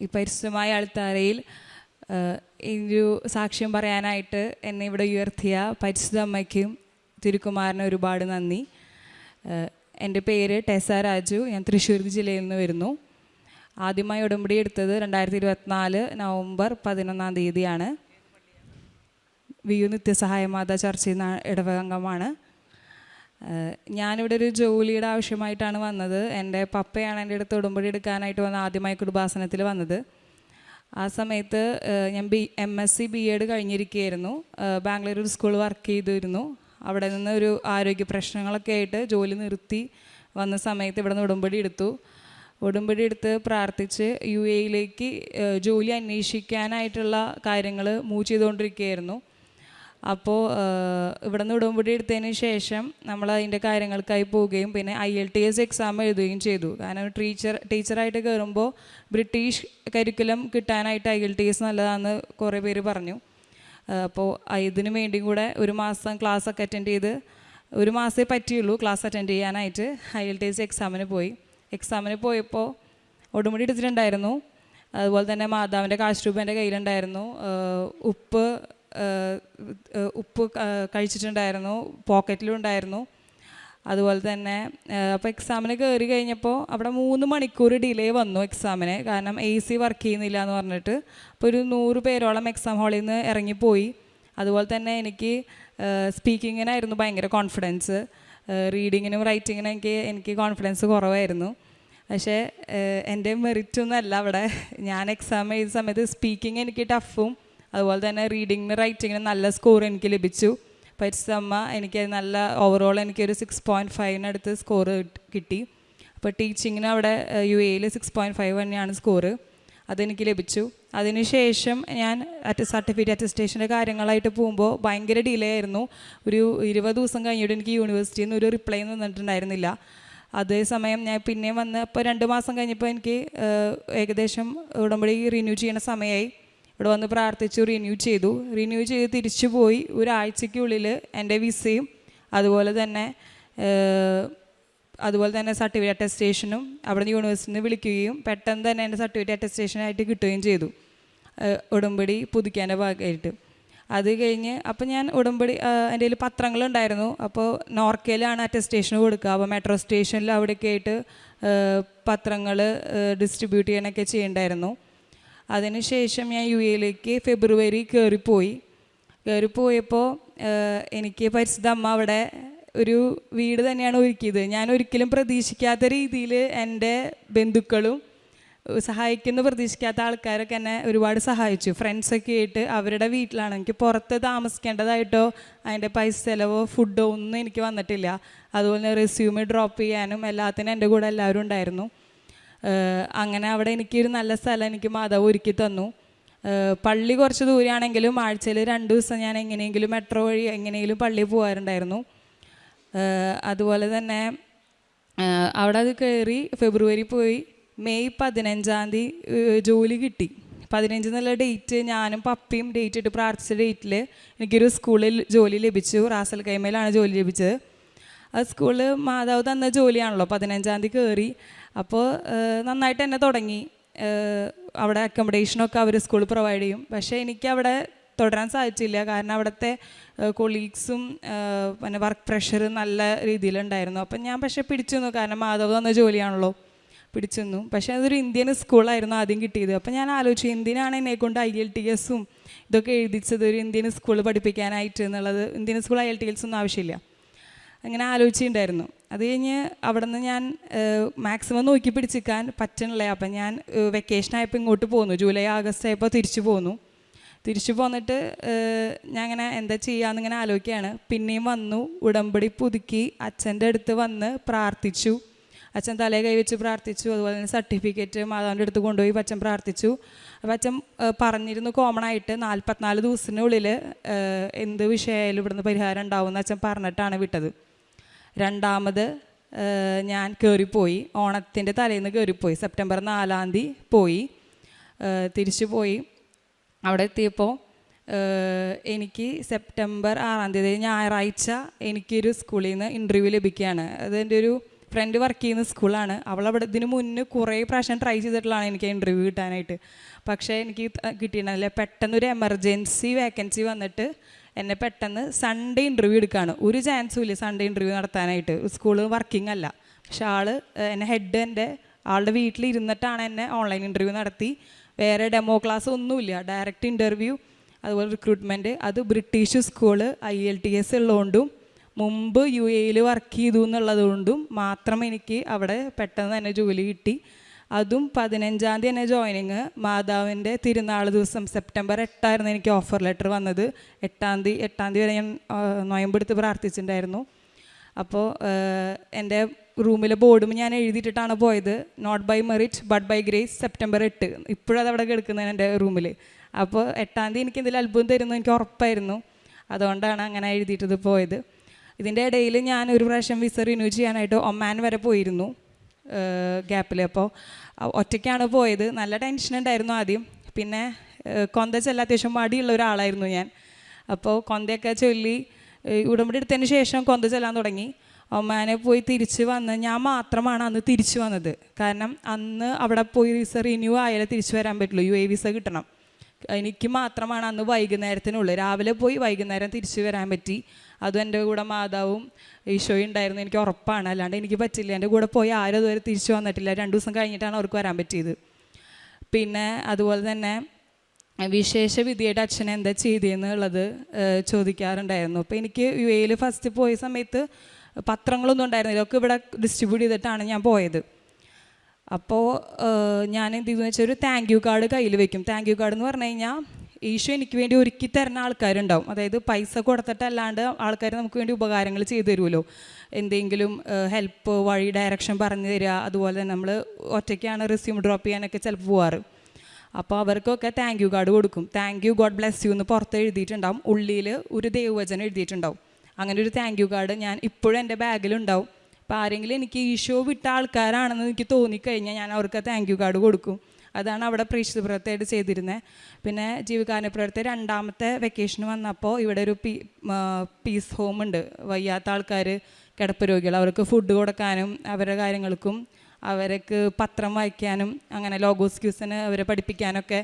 ഈ പരിശുദ്ധമായ അൾത്താരയിൽ ഈ ഒരു സാക്ഷ്യം പറയാനായിട്ട് എന്നെ ഇവിടെ ഉയർത്തിയ പരിശുദ്ധ അമ്മയ്ക്കും തിരുക്കുമാരന് ഒരുപാട് നന്ദി. എൻ്റെ പേര് ടെസ രാജു. ഞാൻ തൃശ്ശൂർ ജില്ലയിൽ നിന്ന് വരുന്നു. ആദ്യമായി ഉടമ്പടി എടുത്തത് 2024 നവംബർ 11 വിയു നിത്യസഹായ മാതാ ചർച്ചിൽ നിന്ന് ഇടവകംഗമാണ്. ഞാനിവിടെ ഒരു ജോലിയുടെ ആവശ്യമായിട്ടാണ് വന്നത്. എൻ്റെ പപ്പയാണ് എൻ്റെ അടുത്ത് ഉടമ്പടി എടുക്കാനായിട്ട് വന്ന് ആദ്യമായി കുടുംബാസനത്തിൽ വന്നത്. ആ സമയത്ത് ഞാൻ MSc B.Ed കഴിഞ്ഞിരിക്കുകയായിരുന്നു. ബാംഗ്ലൂർ ഒരു സ്കൂൾ വർക്ക് ചെയ്തിരുന്നു. അവിടെ നിന്ന് ഒരു ആരോഗ്യ പ്രശ്നങ്ങളൊക്കെ ആയിട്ട് ജോലി നിർത്തി വന്ന സമയത്ത് ഇവിടെ നിന്ന് ഉടമ്പടി എടുത്ത് പ്രാർത്ഥിച്ച് UAE ജോലി അന്വേഷിക്കാനായിട്ടുള്ള കാര്യങ്ങൾ മൂവ് ചെയ്തുകൊണ്ടിരിക്കുകയായിരുന്നു. അപ്പോൾ ഇവിടെ നിന്ന് ഉടമ്പടി എടുത്തതിന് ശേഷം നമ്മൾ അതിൻ്റെ കാര്യങ്ങൾക്കായി പോവുകയും പിന്നെ IELTS എക്സാം എഴുതുകയും ചെയ്തു. കാരണം ടീച്ചറായിട്ട് കയറുമ്പോൾ ബ്രിട്ടീഷ് കരിക്കുലം കിട്ടാനായിട്ട് IELTS നല്ലതാണെന്ന് കുറേ പേര് പറഞ്ഞു. അപ്പോൾ ഇതിനു വേണ്ടി കൂടെ ഒരു മാസം ക്ലാസ് ഒക്കെ അറ്റൻഡ് ചെയ്ത്, ഒരു മാസമേ പറ്റിയുള്ളൂ ക്ലാസ് അറ്റൻഡ് ചെയ്യാനായിട്ട്. IELTS എക്സാമിന് പോയപ്പോൾ ഉടമ്പടി എടുത്തിട്ടുണ്ടായിരുന്നു. അതുപോലെ തന്നെ മാതാവിൻ്റെ കാശ് രൂപ എൻ്റെ കയ്യിലുണ്ടായിരുന്നു. ഉപ്പ് കഴിച്ചിട്ടുണ്ടായിരുന്നു, പോക്കറ്റിലും ഉണ്ടായിരുന്നു. അതുപോലെ തന്നെ അപ്പോൾ എക്സാമിന് കയറി കഴിഞ്ഞപ്പോൾ അവിടെ 3 മണിക്കൂർ ഡിലേ വന്നു എക്സാമിന്. കാരണം AC വർക്ക് ചെയ്യുന്നില്ല എന്ന് പറഞ്ഞിട്ട്. അപ്പോൾ ഒരു 100 പേരോളം എക്സാം ഹാളിൽ നിന്ന് ഇറങ്ങിപ്പോയി. അതുപോലെ തന്നെ എനിക്ക് സ്പീക്കിങ്ങിനായിരുന്നു ഭയങ്കര കോൺഫിഡൻസ്. റീഡിങ്ങിനും റൈറ്റിങ്ങിനും എനിക്ക് കോൺഫിഡൻസ് കുറവായിരുന്നു. പക്ഷേ എൻ്റെ മെറിറ്റൊന്നും അല്ല അവിടെ. ഞാൻ എക്സാം എഴുതിയ സമയത്ത് സ്പീക്കിങ് എനിക്ക് ടഫും അതുപോലെ തന്നെ റീഡിങ്ങിന് റൈറ്റിങ്ങിന് നല്ല സ്കോർ എനിക്ക് ലഭിച്ചു. പരിശുദ്ധമ്മ എനിക്ക് നല്ല ഓവറോൾ എനിക്കൊരു 6.5 അടുത്ത് സ്കോർ കിട്ടി. അപ്പോൾ ടീച്ചിങ്ങിന് അവിടെ UAE 6.5 തന്നെയാണ് സ്കോറ്. അതെനിക്ക് ലഭിച്ചു. അതിനുശേഷം ഞാൻ സർട്ടിഫിക്കറ്റ് അറ്റസ്റ്റേഷൻ്റെ കാര്യങ്ങളായിട്ട് പോകുമ്പോൾ ഭയങ്കര ഡിലേ ആയിരുന്നു. ഒരു 20 ദിവസം കഴിഞ്ഞിട്ട് എനിക്ക് യൂണിവേഴ്സിറ്റിയിൽ നിന്ന് ഒരു റിപ്ലൈ വന്നിട്ടുണ്ടായിരുന്നില്ല. അതേസമയം ഞാൻ പിന്നെയും വന്ന് ഇപ്പോൾ 2 മാസം കഴിഞ്ഞപ്പോൾ എനിക്ക് ഏകദേശം ഉടമ്പടി റിന്യൂ ചെയ്യുന്ന സമയമായി. ഇവിടെ വന്ന് പ്രാർത്ഥിച്ചു, റിന്യൂ ചെയ്ത് തിരിച്ചു പോയി. ഒരാഴ്ചയ്ക്കുള്ളിൽ എൻ്റെ വിസയും അതുപോലെ തന്നെ സർട്ടിഫിക്കറ്റ് അറ്റസ്റ്റേഷനും അവിടെ നിന്ന് യൂണിവേഴ്സിറ്റിയിൽ നിന്ന് വിളിക്കുകയും പെട്ടെന്ന് തന്നെ എൻ്റെ സർട്ടിഫിക്കറ്റ് അറ്റസ്റ്റേഷനായിട്ട് കിട്ടുകയും ചെയ്തു, ഉടമ്പടി പുതുക്കാൻ്റെ ഭാഗമായിട്ട്. അത് കഴിഞ്ഞ് അപ്പോൾ ഞാൻ ഉടമ്പടി എൻ്റെ കയ്യിൽ പത്രങ്ങളുണ്ടായിരുന്നു. അപ്പോൾ നോർക്കയിലാണ് അറ്റസ്റ്റേഷൻ കൊടുക്കുക. അപ്പോൾ മെട്രോ സ്റ്റേഷനിൽ അവിടെയൊക്കെ ആയിട്ട് പത്രങ്ങൾ ഡിസ്ട്രിബ്യൂട്ട് ചെയ്യാനൊക്കെ ചെയ്യണ്ടായിരുന്നു. അതിനുശേഷം ഞാൻ UAE ഫെബ്രുവരി കയറിപ്പോയപ്പോൾ എനിക്ക് പരിശുദ്ധ അമ്മ അവിടെ ഒരു വീട് തന്നെയാണ് ഒരുക്കിയത്. ഞാൻ ഒരിക്കലും പ്രതീക്ഷിക്കാത്ത രീതിയിൽ എൻ്റെ ബന്ധുക്കളും പ്രതീക്ഷിക്കാത്ത ആൾക്കാരൊക്കെ എന്നെ ഒരുപാട് സഹായിച്ചു. ഫ്രണ്ട്സൊക്കെ ആയിട്ട് അവരുടെ വീട്ടിലാണ്. എനിക്ക് പുറത്ത് താമസിക്കേണ്ടതായിട്ടോ അതിൻ്റെ പൈസ ചിലവോ ഫുഡോ ഒന്നും എനിക്ക് വന്നിട്ടില്ല. അതുപോലെ റെസ്യൂമ് ഡ്രോപ്പ് ചെയ്യാനും എല്ലാത്തിനും എൻ്റെ കൂടെ എല്ലാവരും ഉണ്ടായിരുന്നു. അങ്ങനെ അവിടെ എനിക്കൊരു നല്ല സ്ഥലം എനിക്ക് മാതാവ് ഒരുക്കി തന്നു. പള്ളി കുറച്ച് ദൂരെയാണെങ്കിലും ആഴ്ചയിൽ 2 ദിവസം ഞാൻ എങ്ങനെയെങ്കിലും മെട്രോ വഴി എങ്ങനെയെങ്കിലും പള്ളിയിൽ പോകാറുണ്ടായിരുന്നു. അതുപോലെ തന്നെ അവിടെ അത് കയറി ഫെബ്രുവരി പോയി. മെയ് 15 ജോലി കിട്ടി. 15 എന്നുള്ള ഡേറ്റ് ഞാനും പപ്പയും ഡേറ്റ് ഇട്ട് പ്രാർത്ഥിച്ച ഡേറ്റിൽ എനിക്കൊരു സ്കൂളിൽ ജോലി ലഭിച്ചു. റാസൽ കൈമയിലാണ് ജോലി ലഭിച്ചത്. ആ സ്കൂളിൽ മാതാവ് തന്ന ജോലിയാണല്ലോ. 15 കയറി. അപ്പോൾ നന്നായിട്ട് തന്നെ തുടങ്ങി. അവിടെ അക്കോമഡേഷനൊക്കെ അവർ സ്കൂൾ പ്രൊവൈഡ് ചെയ്യും. പക്ഷേ എനിക്കവിടെ തുടരാൻ സാധിച്ചില്ല. കാരണം അവിടുത്തെ കൊളീഗ്സും പിന്നെ വർക്ക് പ്രഷർ നല്ല രീതിയിലുണ്ടായിരുന്നു. അപ്പം ഞാൻ പിടിച്ചു നിന്നു. കാരണം മാധവ് തന്ന ജോലിയാണല്ലോ, പിടിച്ചു നിന്നു. പക്ഷേ അതൊരു ഇന്ത്യൻ സ്കൂളായിരുന്നു ആദ്യം കിട്ടിയത്. അപ്പം ഞാൻ ആലോചിച്ചു, എന്തിനാണ് എന്നെക്കൊണ്ട് IELTS ഇതൊക്കെ എഴുതിച്ചത് ഒരു ഇന്ത്യൻ സ്കൂൾ പഠിപ്പിക്കാനായിട്ട് എന്നുള്ളത്. ഇന്ത്യൻ സ്കൂൾ IELTS ഒന്നും ആവശ്യമില്ല. അങ്ങനെ ആലോചിച്ചിട്ടുണ്ടായിരുന്നു. അത് കഴിഞ്ഞ് അവിടെ നിന്ന് ഞാൻ മാക്സിമം നോക്കി പിടിച്ചിരിക്കാൻ പറ്റണില്ല. അപ്പം ഞാൻ വെക്കേഷനായപ്പോൾ ഇങ്ങോട്ട് പോന്നു. ജൂലൈ ആഗസ്റ്റ് ആയപ്പോൾ തിരിച്ചു പോന്നിട്ട് ഞാൻ അങ്ങനെ എന്താ ചെയ്യാമെന്നിങ്ങനെ ആലോചിക്കുകയാണ്. പിന്നെയും വന്നു, ഉടമ്പടി പുതുക്കി അച്ഛൻ്റെ അടുത്ത് വന്ന് പ്രാർത്ഥിച്ചു. അച്ഛൻ തലേ കൈവച്ച് പ്രാർത്ഥിച്ചു. അതുപോലെ തന്നെ സർട്ടിഫിക്കറ്റ് മാതാവിൻ്റെ അടുത്ത് കൊണ്ടുപോയി അച്ഛൻ പ്രാർത്ഥിച്ചു. അപ്പോൾ അച്ഛൻ പറഞ്ഞിരുന്നു കോമൺ ആയിട്ട് 44 ദിവസത്തിനുള്ളിൽ എന്ത് വിഷയമായാലും ഇവിടുന്ന് പരിഹാരം ഉണ്ടാവുമെന്ന് അച്ഛൻ പറഞ്ഞിട്ടാണ് വിട്ടത്. രണ്ടാമത് ഞാൻ കയറിപ്പോയി. ഓണത്തിൻ്റെ തലേന്ന് കയറിപ്പോയി. സെപ്റ്റംബർ 4 പോയി. തിരിച്ചു പോയി. അവിടെ എത്തിയപ്പോൾ എനിക്ക് സെപ്റ്റംബർ 6 ഞായറാഴ്ച എനിക്കൊരു സ്കൂളിൽ നിന്ന് ഇൻ്റർവ്യൂ ലഭിക്കുകയാണ്. അതെൻ്റെ ഒരു ഫ്രണ്ട് വർക്ക് ചെയ്യുന്ന സ്കൂളാണ്. അവളവിടെ ഇതിന് മുന്നേ കുറേ പ്രാവശ്യം ട്രൈ ചെയ്തിട്ടുള്ളതാണ് എനിക്ക് ഇൻ്റർവ്യൂ കിട്ടാനായിട്ട്. പക്ഷേ എനിക്ക് കിട്ടിയിട്ടുണ്ടായില്ല. പെട്ടെന്നൊരു എമർജൻസി വേക്കൻസി വന്നിട്ട് എന്നെ പെട്ടെന്ന് സൺഡേ ഇൻ്റർവ്യൂ എടുക്കുകയാണ്. ഒരു ചാൻസും ഇല്ല സൺഡേ ഇൻ്റർവ്യൂ നടത്താനായിട്ട്. സ്കൂൾ വർക്കിംഗ് അല്ല. പക്ഷെ എന്നെ ഹെഡ് ആളുടെ വീട്ടിലിരുന്നിട്ടാണ് എന്നെ ഓൺലൈൻ ഇൻ്റർവ്യൂ നടത്തി. വേറെ ഡെമോ ക്ലാസ് ഒന്നുമില്ല, ഡയറക്റ്റ് ഇൻ്റർവ്യൂ. അതുപോലെ റിക്രൂട്ട്മെൻറ്റ്. അത് ബ്രിട്ടീഷ് സ്കൂള് IELTS ഉള്ളതുകൊണ്ടും മുമ്പ് UAE വർക്ക് ചെയ്തു എന്നുള്ളതുകൊണ്ടും മാത്രം എനിക്ക് അവിടെ പെട്ടെന്ന് തന്നെ ജോലി കിട്ടി. അതും 15-ാം തീയതി തന്നെ ജോയിനിങ്. മാതാവിൻ്റെ തിരുനാൾ ദിവസം സെപ്റ്റംബർ 8 എനിക്ക് ഓഫർ ലെറ്റർ വന്നത്. 8-ാം തീയതി വരെ ഞാൻ നൊയമ്പെടുത്ത് പ്രാർത്ഥിച്ചിട്ടുണ്ടായിരുന്നു. അപ്പോൾ എൻ്റെ റൂമിലെ ബോർഡും ഞാൻ എഴുതിയിട്ടിട്ടാണ് പോയത്. Not by merit but by grace September 8. ഇപ്പോഴത് അവിടെ കിടക്കുന്നത് എൻ്റെ റൂമിൽ. അപ്പോൾ 8-ാം തീയതി എനിക്ക് എന്തെങ്കിലും അത്ഭുതം തരുന്നു എനിക്ക് ഉറപ്പായിരുന്നു. അതുകൊണ്ടാണ് അങ്ങനെ എഴുതിയിട്ടത് പോയത്. ഇതിൻ്റെ ഇടയിൽ ഞാൻ ഒരു പ്രാവശ്യം വിസ റിന്യൂ ചെയ്യാനായിട്ട് ഒമാൻ വരെ പോയിരുന്നു ഗ്യാപ്പിൽ. അപ്പോൾ ഒറ്റയ്ക്കാണ് പോയത്. നല്ല ടെൻഷൻ ഉണ്ടായിരുന്നു ആദ്യം. പിന്നെ കൊന്ത ചെല്ലാൻ അത്യാവശ്യം മടിയുള്ള ഒരാളായിരുന്നു ഞാൻ. അപ്പോൾ കൊന്തയൊക്കെ ചൊല്ലി ഉടമ്പടി എടുത്തതിന് ശേഷം കൊന്ത ചെല്ലാൻ തുടങ്ങി. ഒമാനെ പോയി തിരിച്ച് വന്ന് ഞാൻ മാത്രമാണ് അന്ന് തിരിച്ചു വന്നത്. കാരണം അന്ന് അവിടെ പോയി വിസ റിന്യൂ ആയാലേ തിരിച്ചു വരാൻ പറ്റുള്ളൂ. UAE വിസ കിട്ടണം. എനിക്ക് മാത്രമാണ് അന്ന് വൈകുന്നേരത്തിനുള്ളിൽ, രാവിലെ പോയി വൈകുന്നേരം തിരിച്ചു വരാൻ പറ്റി. അതും എൻ്റെ കൂടെ മാതാവും ഈശോയും ഉണ്ടായിരുന്നു. എനിക്ക് ഉറപ്പാണ്, അല്ലാണ്ട് എനിക്ക് പറ്റില്ല. എൻ്റെ കൂടെ പോയി ആരും അതുവരെ തിരിച്ചു വന്നിട്ടില്ല. 2 ദിവസം കഴിഞ്ഞിട്ടാണ് അവർക്ക് വരാൻ പറ്റിയത്. പിന്നെ അതുപോലെ തന്നെ വിശേഷ വിധിയായിട്ട് അച്ഛൻ എന്താ ചെയ്തതെന്നുള്ളത് ചോദിക്കാറുണ്ടായിരുന്നു. അപ്പോൾ എനിക്ക് UAE ഫസ്റ്റ് പോയ സമയത്ത് പത്രങ്ങളൊന്നും ഉണ്ടായിരുന്നില്ല. ഒക്കെ ഇവിടെ ഡിസ്ട്രിബ്യൂട്ട് ചെയ്തിട്ടാണ് ഞാൻ പോയത്. അപ്പോൾ ഞാൻ എന്ത് ചെയ്തെന്ന് വെച്ചാൽ ഒരു താങ്ക് യു കാർഡ് കയ്യിൽ വെക്കും. താങ്ക് യു കാർഡ് എന്ന് പറഞ്ഞു കഴിഞ്ഞാൽ ഈശോ എനിക്ക് വേണ്ടി ഒരുക്കി തരുന്ന ആൾക്കാരുണ്ടാവും. അതായത് പൈസ കൊടുത്തിട്ടല്ലാണ്ട് ആൾക്കാർ നമുക്ക് വേണ്ടി ഉപകാരങ്ങൾ ചെയ്തു തരുമല്ലോ. എന്തെങ്കിലും ഹെൽപ്പ് വഴി ഡയറക്ഷൻ പറഞ്ഞു തരിക. അതുപോലെ തന്നെ നമ്മൾ ഒറ്റയ്ക്കാണ് റെസ്യൂം ഡ്രോപ്പ് ചെയ്യാനൊക്കെ ചിലപ്പോൾ പോവാറ്. അപ്പോൾ അവർക്കൊക്കെ താങ്ക് യു കാർഡ് കൊടുക്കും. Thank you, God bless you എന്ന് പുറത്ത് എഴുതിയിട്ടുണ്ടാവും. ഉള്ളിൽ ഒരു ദൈവവചനം എഴുതിയിട്ടുണ്ടാവും. അങ്ങനെ ഒരു താങ്ക് യു കാർഡ് ഞാൻ ഇപ്പോഴും എൻ്റെ ബാഗിലുണ്ടാവും. അപ്പോൾ ആരെങ്കിലും എനിക്ക് ഈശോ വിട്ട ആൾക്കാരാണെന്ന് എനിക്ക് തോന്നിക്കഴിഞ്ഞാൽ ഞാൻ അവർക്ക് താങ്ക് യു കാർഡ് കൊടുക്കും. അതാണ് അവിടെ പ്രേക്ഷിത പ്രവർത്തനമായിട്ട് ചെയ്തിരുന്നത്. പിന്നെ ജീവകാരുണ്യ പ്രവർത്തനം 2ാമത്തെ വെക്കേഷന് വന്നപ്പോൾ ഇവിടെ ഒരു പീസ് ഹോം ഉണ്ട്. വയ്യാത്ത ആൾക്കാർ, കിടപ്പ് രോഗികൾ, അവർക്ക് ഫുഡ് കൊടുക്കാനും അവരുടെ കാര്യങ്ങൾക്കും അവർക്ക് പത്രം വായിക്കാനും അങ്ങനെ ലോഗോസ് ക്യൂസിന് അവരെ പഠിപ്പിക്കാനൊക്കെ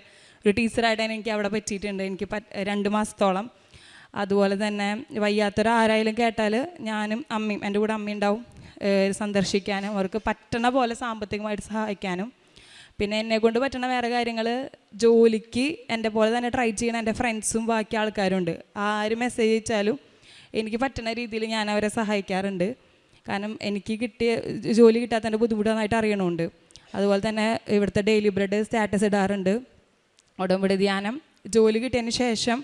ഒരു ടീച്ചറായിട്ട് എനിക്ക് അവിടെ പറ്റിയിട്ടുണ്ട്. എനിക്ക് 2 മാസത്തോളം. അതുപോലെ തന്നെ വയ്യാത്തൊരാരായാലും കേട്ടാൽ ഞാനും അമ്മയും, എൻ്റെ കൂടെ അമ്മയുണ്ടാവും, സന്ദർശിക്കാനും അവർക്ക് പറ്റണ പോലെ സാമ്പത്തികമായിട്ട് സഹായിക്കാനും. പിന്നെ എന്നെക്കൊണ്ട് പറ്റണ വേറെ കാര്യങ്ങൾ ജോലിക്ക് എൻ്റെ പോലെ തന്നെ ട്രൈ ചെയ്യണ എൻ്റെ ഫ്രണ്ട്സും ബാക്കി ആൾക്കാരുണ്ട്. ആര് മെസ്സേജ് അയച്ചാലും എനിക്ക് പറ്റുന്ന രീതിയിൽ ഞാൻ അവരെ സഹായിക്കാറുണ്ട്. കാരണം എനിക്ക് ജോലി കിട്ടാത്തതിൻ്റെ ബുദ്ധിമുട്ടായിട്ട് അറിയണമുണ്ട്. അതുപോലെ തന്നെ ഇവിടുത്തെ ഡെയിലി ബ്രെഡ് സ്റ്റാറ്റസ് ഇടാറുണ്ട്. ഉടമ്പടി ധ്യാനം ജോലി കിട്ടിയതിന് ശേഷം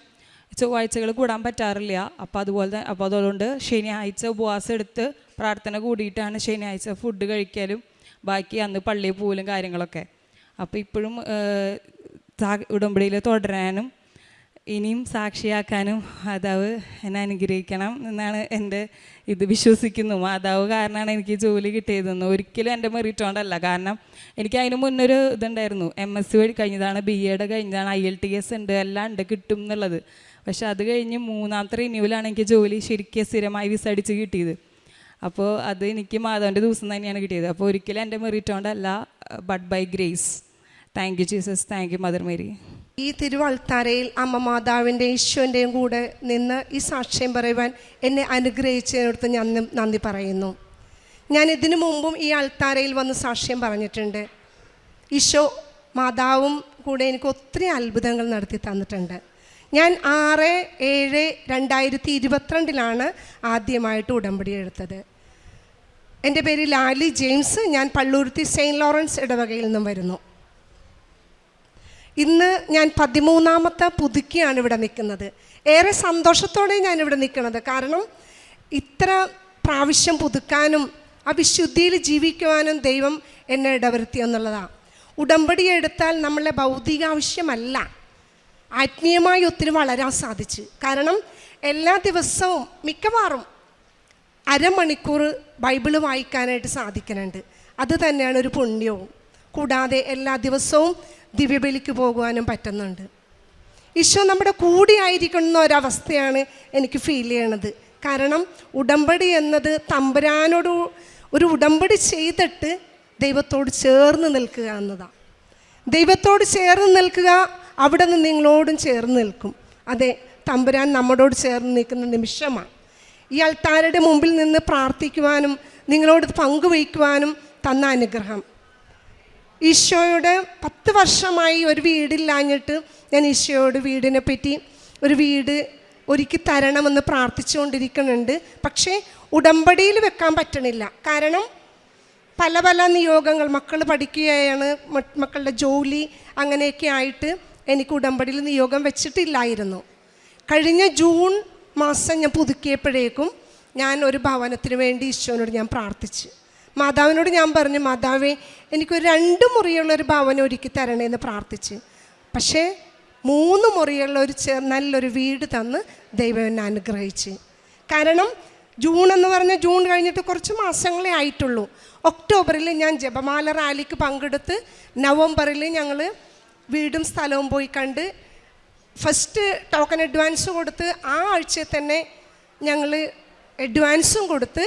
ചൊവ്വാഴ്ചകൾ കൂടാൻ പറ്റാറില്ല. അപ്പോൾ അതുകൊണ്ട് ശനിയാഴ്ച ഉപവാസം എടുത്ത് പ്രാർത്ഥന കൂടിയിട്ടാണ് ശനിയാഴ്ച ഫുഡ് കഴിക്കലും ബാക്കി അന്ന് പള്ളിയിൽ പോകലും കാര്യങ്ങളൊക്കെ. അപ്പോൾ ഇപ്പോഴും ഉടമ്പടിയിൽ തുടരാനും ഇനിയും സാക്ഷിയാക്കാനും മാതാവ് എന്നെ അനുഗ്രഹിക്കണം എന്നാണ് എൻ്റെ വിശ്വസിക്കുന്നു. മാതാവ് കാരണമാണ് എനിക്ക് ജോലി കിട്ടിയതെന്ന്. ഒരിക്കലും എൻ്റെ മെറിറ്റ് കൊണ്ടല്ല. കാരണം എനിക്ക് അതിന് മുന്നൊരു ഇതുണ്ടായിരുന്നു. MSc വഴി കഴിഞ്ഞതാണ്, BEd കഴിഞ്ഞതാണ്, IELTS ഉണ്ട്, എല്ലാം ഉണ്ട്, കിട്ടും എന്നുള്ളത്. പക്ഷെ അത് കഴിഞ്ഞ് 3ാമത്തെ റിന്യൂവലാണ് എനിക്ക് ജോലി ശരിക്കും സ്ഥിരമായി വിസ അടിച്ച് കിട്ടിയത്. അപ്പോൾ അത് എനിക്ക് മാതാവിൻ്റെ ദിവസം തന്നെയാണ് കിട്ടിയത്. അപ്പോൾ ഒരിക്കലും എൻ്റെ മെറിറ്റ് കൊണ്ടല്ല, but by grace. Thank you Jesus, thank you Mother Mary. ഈ തിരുവൾത്താരയിൽ അമ്മ മാതാവിൻ്റെ ഈശോൻ്റെയും കൂടെ നിന്ന് ഈ സാക്ഷ്യം പറയുവാൻ എന്നെ അനുഗ്രഹിച്ചതിനടുത്ത് ഞാൻ നന്ദി പറയുന്നു. ഞാൻ ഇതിനു മുമ്പും ഈ അൾത്താരയിൽ വന്ന് സാക്ഷ്യം പറഞ്ഞിട്ടുണ്ട്. ഈശോ മാതാവും കൂടെ എനിക്ക് ഒത്തിരി അത്ഭുതങ്ങൾ നടത്തി തന്നിട്ടുണ്ട്. ഞാൻ 6/7/2022 ആദ്യമായിട്ട് ഉടമ്പടി എടുത്തത്. എൻ്റെ പേര് ലാലി ജെയിംസ്. ഞാൻ പള്ളുരുത്തി സെയിൻറ്റ് ലോറൻസ് ഇടവകയിൽ നിന്നും വരുന്നു. ഇന്ന് ഞാൻ 13ാമത്തെ പുതുക്കിയാണ് ഇവിടെ നിൽക്കുന്നത്. ഏറെ സന്തോഷത്തോടെ ഞാനിവിടെ നിൽക്കുന്നത്. കാരണം ഇത്ര പ്രാവശ്യം പുതുക്കാനും ആ വിശുദ്ധിയിൽ ജീവിക്കുവാനും ദൈവം എന്നെ ഇടവരുത്തി എന്നുള്ളതാണ്. ഉടമ്പടി എടുത്താൽ നമ്മളെ ഭൗതിക ആവശ്യമല്ല, ആത്മീയമായി ഒത്തിരി വളരാൻ സാധിച്ചു. കാരണം എല്ലാ ദിവസവും മിക്കവാറും അരമണിക്കൂർ ബൈബിള് വായിക്കാനായിട്ട് സാധിക്കുന്നുണ്ട്. അത് തന്നെയാണ് ഒരു പുണ്യവും. കൂടാതെ എല്ലാ ദിവസവും ദിവ്യബലിക്ക് പോകുവാനും പറ്റുന്നുണ്ട്. ഈശോ നമ്മുടെ കൂടെ ആയിരിക്കുന്ന ഒരവസ്ഥയാണ് എനിക്ക് ഫീൽ ചെയ്യണത്. കാരണം ഉടമ്പടി എന്നത് തമ്പുരാനോട് ഒരു ഉടമ്പടി ചെയ്തിട്ട് ദൈവത്തോട് ചേർന്ന് നിൽക്കുക എന്നതാണ്. ദൈവത്തോട് ചേർന്ന് നിൽക്കുക, അവിടെ നിന്ന് നിങ്ങളോടും ചേർന്ന് നിൽക്കും. അതെ, തമ്പുരാൻ നമ്മളോട് ചേർന്ന് നിൽക്കുന്ന നിമിഷമാണ്. ഈ അൾത്താരയുടെ മുമ്പിൽ നിന്ന് പ്രാർത്ഥിക്കുവാനും നിങ്ങളോട് പങ്കുവയ്ക്കുവാനും തന്ന അനുഗ്രഹം. ഈശോയോട് 10 വർഷമായി ഒരു വീടില്ലാഞ്ഞിട്ട് ഞാൻ ഈശോയോട് വീടിനെ പറ്റി ഒരു വീട് ഒരുക്കി തരണമെന്ന് പ്രാർത്ഥിച്ചുകൊണ്ടിരിക്കുന്നുണ്ട്. പക്ഷേ ഉടമ്പടിയിൽ വെക്കാൻ പറ്റണില്ല. കാരണം പല പല നിയോഗങ്ങൾ, മക്കൾ പഠിക്കുകയാണ്, മക്കളുടെ ജോലി അങ്ങനെയൊക്കെ ആയിട്ട് എനിക്ക് ഉടമ്പടിയിൽ നിയോഗം വെച്ചിട്ടില്ലായിരുന്നു. കഴിഞ്ഞ ജൂൺ മാസം ഞാൻ പുതുക്കിയപ്പോഴേക്കും ഞാൻ ഒരു ഭവനത്തിന് വേണ്ടി ഈശോനോട് ഞാൻ പ്രാർത്ഥിച്ച് മാതാവിനോട് ഞാൻ പറഞ്ഞു, മാതാവേ എനിക്കൊരു 2 മുറിയുള്ളൊരു ഭവനം ഒരുക്കി തരണേന്ന് പ്രാർത്ഥിച്ച്. പക്ഷേ 3 മുറിയുള്ള ഒരു നല്ലൊരു വീട് തന്ന് ദൈവം എന്നെ അനുഗ്രഹിച്ച്. കാരണം ജൂൺ എന്ന് പറഞ്ഞാൽ ജൂൺ കഴിഞ്ഞിട്ട് കുറച്ച് മാസങ്ങളേ ആയിട്ടുള്ളൂ. ഒക്ടോബറിൽ ഞാൻ ജപമാല റാലിക്ക് പങ്കെടുത്ത് നവംബറിൽ ഞങ്ങൾ വീടും സ്ഥലവും പോയി കണ്ട് ഫസ്റ്റ് ടോക്കൺ അഡ്വാൻസ് കൊടുത്ത് ആ ആഴ്ചയിൽ തന്നെ ഞങ്ങൾ അഡ്വാൻസും കൊടുത്ത്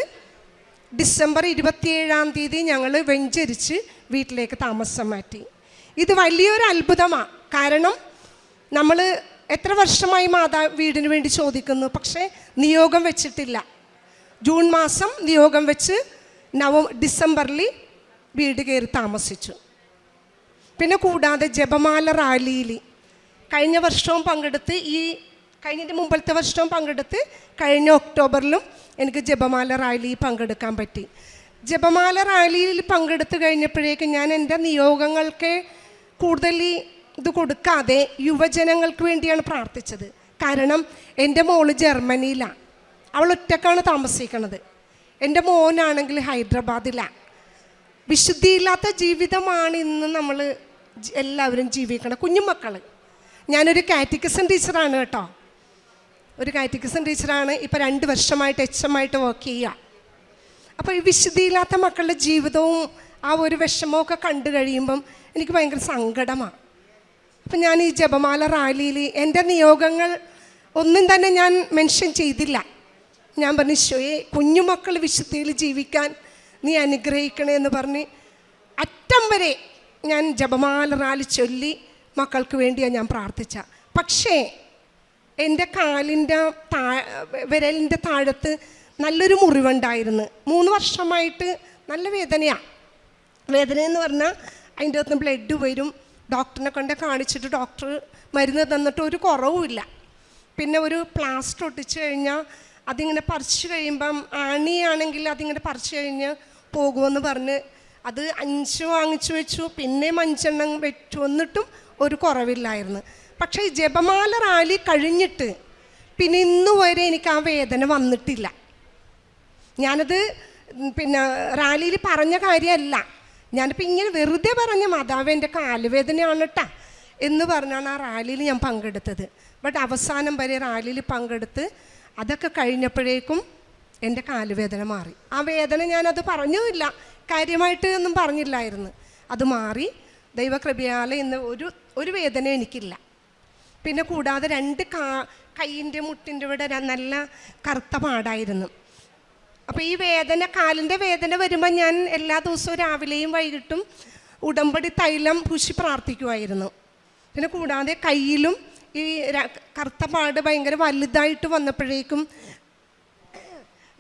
ഡിസംബർ 27-ാം തീയതി ഞങ്ങൾ വെഞ്ചരിച്ച് വീട്ടിലേക്ക് താമസം മാറ്റി. ഇത് വലിയൊരു അത്ഭുതമാണ്. കാരണം നമ്മൾ എത്ര വർഷമായി വീടിന് വേണ്ടി ചോദിക്കുന്നു, പക്ഷേ നിയോഗം വെച്ചിട്ടില്ല. ജൂൺ മാസം നിയോഗം വെച്ച് ഡിസംബറിൽ വീട് കയറി താമസിച്ചു. പിന്നെ കൂടാതെ ജപമാല റാലിയിൽ കഴിഞ്ഞ വർഷവും പങ്കെടുത്ത്, കഴിഞ്ഞതിൻ്റെ മുമ്പത്തെ വർഷവും പങ്കെടുത്ത്, കഴിഞ്ഞ ഒക്ടോബറിലും എനിക്ക് ജപമാല റാലിയിൽ പങ്കെടുക്കാൻ പറ്റി. ജപമാല റാലിയിൽ പങ്കെടുത്ത് കഴിഞ്ഞപ്പോഴേക്കും ഞാൻ എൻ്റെ നിയോഗങ്ങൾക്ക് കൂടുതൽ ഇത് കൊടുക്കാതെ യുവജനങ്ങൾക്ക് വേണ്ടിയാണ് പ്രാർത്ഥിച്ചത്. കാരണം എൻ്റെ മോള് ജർമ്മനിയിലാണ്, അവൾ ഒറ്റക്കാണ് താമസിക്കുന്നത്. എൻ്റെ മോനാണെങ്കിൽ ഹൈദരാബാദിലാണ്. വിശുദ്ധിയില്ലാത്ത ജീവിതമാണ് ഇന്ന് നമ്മൾ എല്ലാവരും ജീവിക്കണം. കുഞ്ഞുമക്കൾ, ഞാനൊരു കാറ്റക്കിസം ടീച്ചറാണ് കേട്ടോ, ഒരു കാറ്റക്കിസം ടീച്ചറാണ്. ഇപ്പോൾ 2 വർഷമായിട്ട് HM ആയിട്ട് വർക്ക് ചെയ്യുക. അപ്പോൾ ഈ വിശുദ്ധിയില്ലാത്ത മക്കളുടെ ജീവിതവും ആ ഒരു വിഷമമൊക്കെ കണ്ടു കഴിയുമ്പം എനിക്ക് ഭയങ്കര സങ്കടമാണ്. അപ്പം ഞാൻ ഈ ജപമാല റാലിയിൽ എൻ്റെ നിയോഗങ്ങൾ ഒന്നും തന്നെ ഞാൻ മെൻഷൻ ചെയ്തില്ല. ഞാൻ പറഞ്ഞു, ഈശോയെ കുഞ്ഞുമക്കൾ വിശുദ്ധിയിൽ ജീവിക്കാൻ നീ അനുഗ്രഹിക്കണേ എന്ന് പറഞ്ഞ് അറ്റം വരെ ഞാൻ ജപമാല റാലി ചൊല്ലി മക്കൾക്ക് വേണ്ടിയാണ് ഞാൻ പ്രാർത്ഥിച്ച. പക്ഷേ എൻ്റെ കാലിൻ്റെ വിരലിൻ്റെ താഴത്ത് നല്ലൊരു മുറിവുണ്ടായിരുന്നു. 3 വർഷമായിട്ട് നല്ല വേദനയാണ്. വേദനയെന്ന് പറഞ്ഞാൽ അതിൻ്റെ അകത്ത് ബ്ലഡ് വരും. ഡോക്ടറിനെ കൊണ്ട് കാണിച്ചിട്ട് ഡോക്ടർ മരുന്ന് തന്നിട്ട് ഒരു കുറവുമില്ല. പിന്നെ ഒരു പ്ലാസ്റ്റർ ഒട്ടിച്ച് കഴിഞ്ഞാൽ അതിങ്ങനെ പറിച്ച് കഴിയുമ്പം ആണിയാണെങ്കിൽ അതിങ്ങനെ പറിച്ച് കഴിഞ്ഞ് പോകുമെന്ന് പറഞ്ഞ് അത് 5 വാങ്ങിച്ചു വെച്ചു. പിന്നെയും 5 എണ്ണം വെച്ചു, എന്നിട്ടും ഒരു കുറവില്ലായിരുന്നു. പക്ഷേ ഈ ജപമാല റാലി കഴിഞ്ഞിട്ട് പിന്നെ ഇന്ന് വരെ എനിക്ക് ആ വേദന വന്നിട്ടില്ല. ഞാനത് പിന്നെ റാലിയിൽ പറഞ്ഞ കാര്യമല്ല, ഞാനിപ്പോൾ ഇങ്ങനെ വെറുതെ പറഞ്ഞ മാതാവ് എൻ്റെ കാലുവേദനയാണ് കേട്ടാ എന്ന് പറഞ്ഞാണ് ആ റാലിയിൽ ഞാൻ പങ്കെടുത്തത്. ബട്ട് അവസാനം വരെ റാലിയിൽ പങ്കെടുത്ത് അതൊക്കെ കഴിഞ്ഞപ്പോഴേക്കും എൻ്റെ കാലുവേദന മാറി. ആ വേദന ഞാനത് പറഞ്ഞുമില്ല, കാര്യമായിട്ട് ഒന്നും പറഞ്ഞില്ലായിരുന്നു. അത് മാറി ദൈവകൃപയാൽ ഇന്ന് ഒരു വേദന എനിക്കില്ല. പിന്നെ കൂടാതെ 2 കൈയിൻ്റെ മുട്ടിൻ്റെ ഇവിടെ നല്ല കറുത്ത പാടായിരുന്നു. അപ്പോൾ ഈ വേദന, കാലിൻ്റെ വേദന വരുമ്പോൾ ഞാൻ എല്ലാ ദിവസവും രാവിലെയും വൈകിട്ടും ഉടമ്പടി തൈലം പൂശി പ്രാർത്ഥിക്കുമായിരുന്നു. പിന്നെ കൂടാതെ കയ്യിലും ഈ കറുത്ത പാട് ഭയങ്കര വലുതായിട്ട് വന്നപ്പോഴേക്കും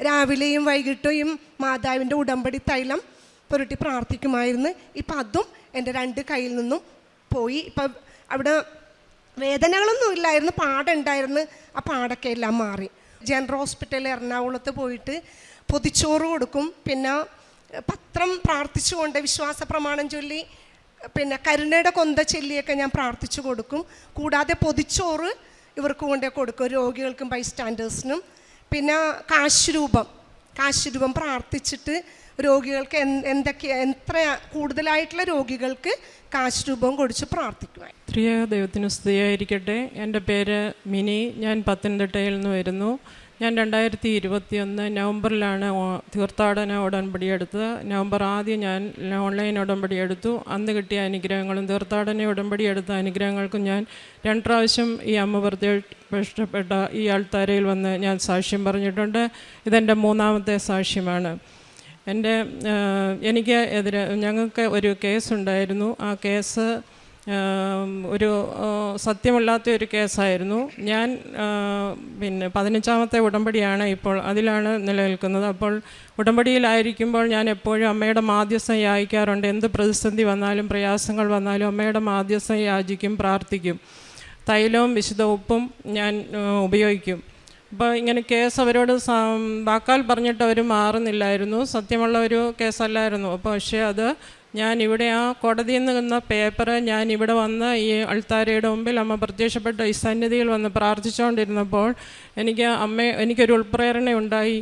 രാവിലെയും വൈകിട്ടും മാതാവിൻ്റെ ഉടമ്പടി തൈലം പുരട്ടി പ്രാർത്ഥിക്കുമായിരുന്നു. ഇപ്പം അതും എൻ്റെ 2 കയ്യിൽ നിന്നും പോയി. ഇപ്പം അവിടെ വേദനകളൊന്നും ഇല്ലായിരുന്നു, പാടുണ്ടായിരുന്നു. ആ പാടൊക്കെ എല്ലാം മാറി. ജനറൽ ഹോസ്പിറ്റലിൽ എറണാകുളത്ത് പോയിട്ട് പൊതിച്ചോറ് കൊടുക്കും. പിന്നെ പത്രം പ്രാർത്ഥിച്ചുകൊണ്ട് വിശ്വാസ പ്രമാണം ചൊല്ലി, പിന്നെ കരുണയുടെ കൊന്ത ചൊല്ലിയൊക്കെ ഞാൻ പ്രാർത്ഥിച്ചു കൊടുക്കും. കൂടാതെ പൊതിച്ചോറ് ഇവർക്ക് കൊണ്ടേ കൊടുക്കും, രോഗികൾക്കും ബൈസ്റ്റാൻഡേഴ്സിനും. പിന്നെ കാശുരൂപം പ്രാർത്ഥിച്ചിട്ട് രോഗികൾക്ക് എത്ര കൂടുതലായിട്ടുള്ള രോഗികൾക്ക് കാശുരൂപം കൊടുത്ത് പ്രാർത്ഥിക്കുവാൻ. ദൈവത്തിന് സ്തുതിയായിരിക്കട്ടെ. എൻ്റെ പേര് മിനി. ഞാൻ പത്തനംതിട്ടയിൽ നിന്ന് വരുന്നു. ഞാൻ 2021 നവംബറിലാണ് തീർത്ഥാടന ഉടമ്പടി എടുത്തത്. നവംബർ ആദ്യം ഞാൻ ഓൺലൈൻ ഉടമ്പടി എടുത്തു. അന്ന് കിട്ടിയ അനുഗ്രഹങ്ങളും തീർത്ഥാടന ഉടമ്പടി എടുത്ത അനുഗ്രഹങ്ങൾക്കും ഞാൻ 2 പ്രാവശ്യം ഈ അമ്മ പ്രതിഷ്ഠപ്പെട്ട ഈ ആൾത്താരയിൽ വന്ന് ഞാൻ സാക്ഷ്യം പറഞ്ഞിട്ടുണ്ട്. ഇതെൻ്റെ 3ാമത്തെ സാക്ഷ്യമാണ്. എനിക്ക് എതിരെ ഞങ്ങൾക്ക് ഒരു കേസുണ്ടായിരുന്നു. ആ കേസ് ഒരു സത്യമല്ലാത്ത ഒരു കേസായിരുന്നു. ഞാൻ 15ാമത്തെ ഉടമ്പടിയാണ് ഇപ്പോൾ, അതിലാണ് നിലനിൽക്കുന്നത്. അപ്പോൾ ഉടമ്പടിയിലായിരിക്കുമ്പോൾ ഞാൻ എപ്പോഴും അമ്മയുടെ മാധ്യസ്ഥം യാചിക്കാറുണ്ട്. എന്ത് പ്രതിസന്ധി വന്നാലും പ്രയാസങ്ങൾ വന്നാലും അമ്മയുടെ മാധ്യസ്ഥം യാചിക്കും, പ്രാർത്ഥിക്കും. തൈലവും വിശുദ്ധ ഉപ്പും ഞാൻ ഉപയോഗിക്കും. അപ്പോൾ ഇങ്ങനെ കേസ് അവരോട് വാക്കാൽ പറഞ്ഞിട്ട് അവർ മാറുന്നില്ലായിരുന്നു. സത്യമുള്ള ഒരു കേസല്ലായിരുന്നു. അപ്പോൾ പക്ഷേ അത് ഞാൻ ഇവിടെ ആ കോടതിയിൽ നിന്ന പേപ്പർ ഞാൻ ഇവിടെ വന്ന് ഈ അൾത്താരയുടെ മുമ്പിൽ അമ്മ പ്രത്യക്ഷപ്പെട്ട ഈ സന്നിധിയിൽ വന്ന് പ്രാർത്ഥിച്ചുകൊണ്ടിരുന്നപ്പോൾ എനിക്കൊരു ഉൾപ്രേരണ ഉണ്ടായി.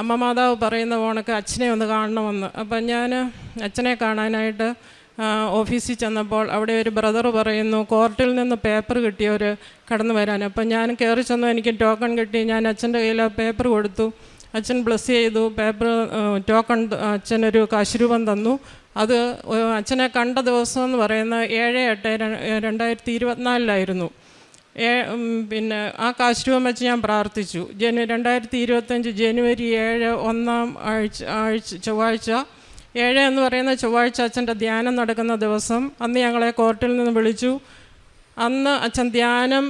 അമ്മ മാതാവ് പറയുന്ന പോണക്ക് അച്ഛനെ ഒന്ന് കാണണമെന്ന്. അപ്പം ഞാൻ അച്ഛനെ കാണാനായിട്ട് ഓഫീസിൽ ചെന്നപ്പോൾ അവിടെ ഒരു ബ്രദർ പറയുന്നു കോർട്ടിൽ നിന്ന് പേപ്പർ കിട്ടിയവർ കടന്നു വരാൻ. അപ്പം ഞാൻ കയറി ചെന്നു, എനിക്ക് ടോക്കൺ കിട്ടി. ഞാൻ അച്ഛൻ്റെ കയ്യിൽ ആ പേപ്പർ കൊടുത്തു. അച്ഛൻ ബ്ലസ് ചെയ്തു. പേപ്പർ ടോക്കൺ അച്ഛനൊരു കാശുരൂപം തന്നു. അത് അച്ഛനെ കണ്ട ദിവസം എന്ന് പറയുന്നത് 7/8/2024 പിന്നെ ആ കാശുരൂപം വെച്ച് ഞാൻ പ്രാർത്ഥിച്ചു. 2025 ജനുവരി 7 1-ാം ചൊവ്വാഴ്ച 7 എന്ന് പറയുന്ന ചൊവ്വാഴ്ച അച്ഛൻ്റെ ധ്യാനം നടക്കുന്ന ദിവസം. അന്ന് ഞങ്ങളെ കോർട്ടിൽ നിന്ന് വിളിച്ചു. അന്ന് അച്ഛൻ ധ്യാനം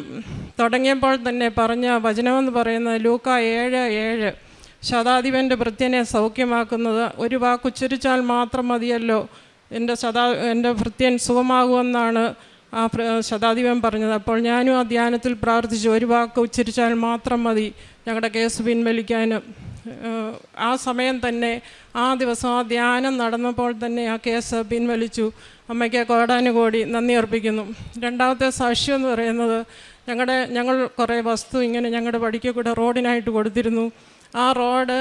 തുടങ്ങിയപ്പോൾ തന്നെ പറഞ്ഞ വചനമെന്ന് പറയുന്നത് ലൂക്ക 7:7 ശതാധിപൻ്റെ ഭൃത്യനെ സൗഖ്യമാക്കുന്നത് ഒരു വാക്കുച്ചരിച്ചാൽ മാത്രം മതിയല്ലോ, എൻ്റെ ഭൃത്യൻ സുഖമാകുമെന്നാണ് ആ ശതാധിപൻ പറഞ്ഞത്. അപ്പോൾ ഞാനും ആ ധ്യാനത്തിൽ പ്രാർത്ഥിച്ചു, ഒരു വാക്ക് ഉച്ചരിച്ചാൽ മാത്രം മതി ഞങ്ങളുടെ കേസ് പിൻവലിക്കാനും. ആ സമയം തന്നെ ആ ദിവസം ആ ധ്യാനം നടന്നപ്പോൾ തന്നെ ആ കേസ് പിൻവലിച്ചു. അമ്മയ്ക്ക് കോടാനുകോടി നന്ദി അർപ്പിക്കുന്നു. രണ്ടാമത്തെ സാക്ഷ്യം എന്ന് പറയുന്നത് ഞങ്ങൾ കുറേ വസ്തു ഇങ്ങനെ ഞങ്ങളുടെ വഴിക്ക് കൂടെ റോഡിനായിട്ട് കൊടുത്തിരുന്നു. ആ റോഡ്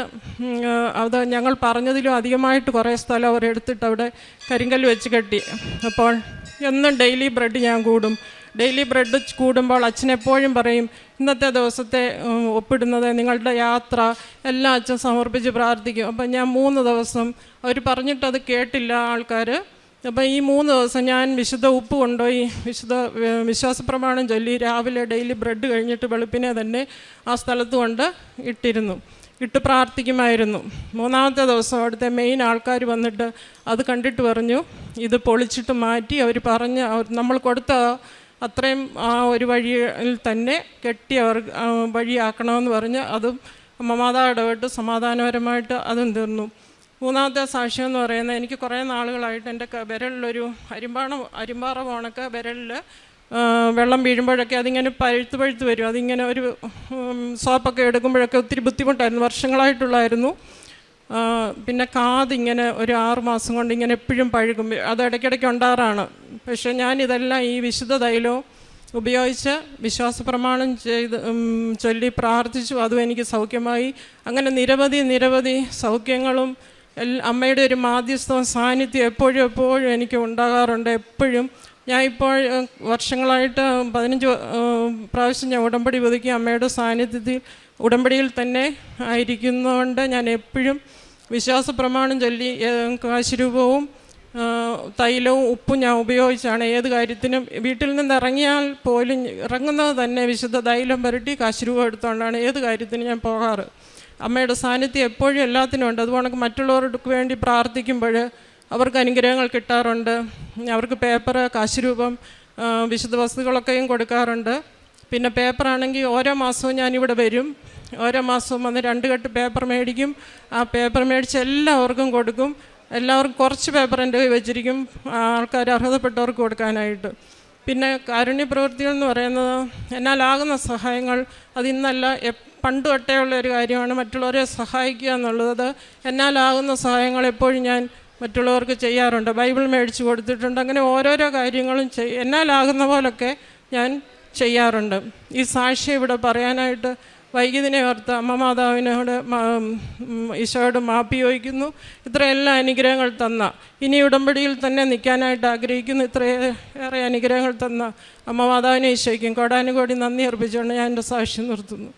അത് ഞങ്ങൾ പറഞ്ഞതിലും അധികമായിട്ട് കുറേ സ്ഥലം അവർ എടുത്തിട്ട് അവിടെ കരിങ്കല്ല് വെച്ച് കെട്ടി. അപ്പോൾ എന്നും ഡെയിലി ബ്രെഡ് ഞാൻ കൂടും. ഡെയിലി ബ്രെഡ് കൂടുമ്പോൾ അച്ഛനെപ്പോഴും പറയും ഇന്നത്തെ ദിവസത്തെ ഒപ്പിടുന്നത് നിങ്ങളുടെ യാത്ര എല്ലാം അച്ഛൻ സമർപ്പിച്ച് പ്രാർത്ഥിക്കും. അപ്പം ഞാൻ 3 ദിവസം അവർ പറഞ്ഞിട്ടത് കേട്ടില്ല ആൾക്കാർ. അപ്പം ഈ 3 ദിവസം ഞാൻ വിശുദ്ധ ഉപ്പ് കൊണ്ടുപോയി വിശ്വാസപ്രമാണം ചൊല്ലി രാവിലെ ഡെയിലി ബ്രെഡ് കഴിഞ്ഞിട്ട് വെളുപ്പിനെ തന്നെ ആ സ്ഥലത്ത് കൊണ്ട് ഇട്ട് പ്രാർത്ഥിക്കുമായിരുന്നു. 3ാമത്തെ ദിവസം അവിടുത്തെ മെയിൻ ആൾക്കാർ വന്നിട്ട് അത് കണ്ടിട്ട് പറഞ്ഞു ഇത് പൊളിച്ചിട്ട് മാറ്റി അവർ പറഞ്ഞ് നമ്മൾ കൊടുത്ത അത്രയും ആ ഒരു വഴിയിൽ തന്നെ കെട്ടി അവർ വഴിയാക്കണമെന്ന് പറഞ്ഞ് അതും അമ്മമാതാവ് ഇടപെട്ട് സമാധാനപരമായിട്ട് അതും തീർന്നു. 3ാമത്തെ സാക്ഷ്യം എന്ന് പറയുന്നത് എനിക്ക് കുറേ നാളുകളായിട്ട് എൻ്റെ വിരലിലൊരു അരിമ്പാറ പോണക്ക് വിരലിൽ വെള്ളം വീഴുമ്പോഴൊക്കെ അതിങ്ങനെ പഴുത്ത് വരും. അതിങ്ങനെ ഒരു സോപ്പൊക്കെ എടുക്കുമ്പോഴൊക്കെ ഒത്തിരി ബുദ്ധിമുട്ടായിരുന്നു, വർഷങ്ങളായിട്ടുള്ളായിരുന്നു. പിന്നെ കാതിങ്ങനെ ഒരു 6 മാസം കൊണ്ട് ഇങ്ങനെ എപ്പോഴും പഴുകും. അത് ഇടയ്ക്കിടയ്ക്ക് ഉണ്ടാറാണ്. പക്ഷേ ഞാനിതെല്ലാം ഈ വിശുദ്ധ തൈലവും ഉപയോഗിച്ച് വിശ്വാസപ്രമാണം ചൊല്ലി പ്രാർത്ഥിച്ചു. അതും എനിക്ക് സൗഖ്യമായി. അങ്ങനെ നിരവധി സൗഖ്യങ്ങളും അമ്മയുടെ ഒരു മാധ്യസ്ഥവും സാന്നിധ്യം എപ്പോഴും എനിക്ക് ഉണ്ടാകാറുണ്ട്. എപ്പോഴും ഞാൻ ഇപ്പോൾ വർഷങ്ങളായിട്ട് 15 പ്രാവശ്യം ഞാൻ ഉടമ്പടി പുതുക്കി അമ്മയുടെ സാന്നിധ്യത്തിൽ ഉടമ്പടിയിൽ തന്നെ ആയിരിക്കുന്നതുകൊണ്ട് ഞാൻ എപ്പോഴും വിശ്വാസപ്രമാണം ചൊല്ലി കാശുരൂപവും തൈലവും ഉപ്പും ഞാൻ ഉപയോഗിച്ചാണ് ഏത് കാര്യത്തിനും. വീട്ടിൽ നിന്ന് ഇറങ്ങിയാൽ പോലും ഇറങ്ങുന്നത് തന്നെ വിശുദ്ധ തൈലം പുരട്ടി കാശുരൂപം എടുത്തുകൊണ്ടാണ് ഏത് കാര്യത്തിനും ഞാൻ പോകാറ്. അമ്മയുടെ സാന്നിധ്യം എപ്പോഴും എല്ലാത്തിനും ഉണ്ട്. അതുകൊണ്ട് മറ്റുള്ളവർക്ക് വേണ്ടി പ്രാർത്ഥിക്കുമ്പോൾ അവർക്ക് അനുഗ്രഹങ്ങൾ കിട്ടാറുണ്ട്. അവർക്ക് പേപ്പർ കാശുരൂപം വിശുദ്ധ വസ്തുക്കളൊക്കെയും കൊടുക്കാറുണ്ട്. പിന്നെ പേപ്പറാണെങ്കിൽ ഓരോ മാസവും ഞാനിവിടെ വരും. ഓരോ മാസവും വന്ന് 2 കെട്ട് പേപ്പർ മേടിക്കും. ആ പേപ്പർ മേടിച്ച് എല്ലാവർക്കും കൊടുക്കും. എല്ലാവർക്കും കുറച്ച് പേപ്പർ എൻ്റെ കയ്യിൽ വെച്ചിരിക്കും ആൾക്കാർ അർഹതപ്പെട്ടവർക്ക് കൊടുക്കാനായിട്ട്. പിന്നെ കാരുണ്യ പ്രവൃത്തികൾ എന്ന് പറയുന്നത് എന്നാലാകുന്ന സഹായങ്ങൾ അതിന്നല്ല പണ്ട് തൊട്ടേ ഉള്ള ഒരു കാര്യമാണ്. മറ്റുള്ളവരെ സഹായിക്കുക എന്നുള്ളത് എന്നാലാകുന്ന സഹായങ്ങൾ എപ്പോഴും ഞാൻ മറ്റുള്ളവർക്ക് ചെയ്യാറുണ്ട്. ബൈബിൾ മേടിച്ച് കൊടുത്തിട്ടുണ്ട്. അങ്ങനെ ഓരോരോ കാര്യങ്ങളും എന്നാലാകുന്ന പോലൊക്കെ ഞാൻ ചെയ്യാറുണ്ട്. ഈ സാക്ഷ്യം ഇവിടെ പറയാനായിട്ട് വൈകിയതിനെ ഓർത്ത് അമ്മ മാതാവിനോട് ഈശോയോട് മാപ്പി ചോദിക്കുന്നു. ഇത്രയെല്ലാം അനുഗ്രഹങ്ങൾ തന്ന ഇനി ഉടമ്പടിയിൽ തന്നെ നിൽക്കാനായിട്ട് ആഗ്രഹിക്കുന്നു. ഇത്രയേറെ അനുഗ്രഹങ്ങൾ തന്ന അമ്മ മാതാവിനെ ഈശോയ്ക്കും കോടാനുകോടി നന്ദി അർപ്പിച്ചുകൊണ്ട് ഞാൻ എൻ്റെ സാക്ഷ്യം നിർത്തുന്നു.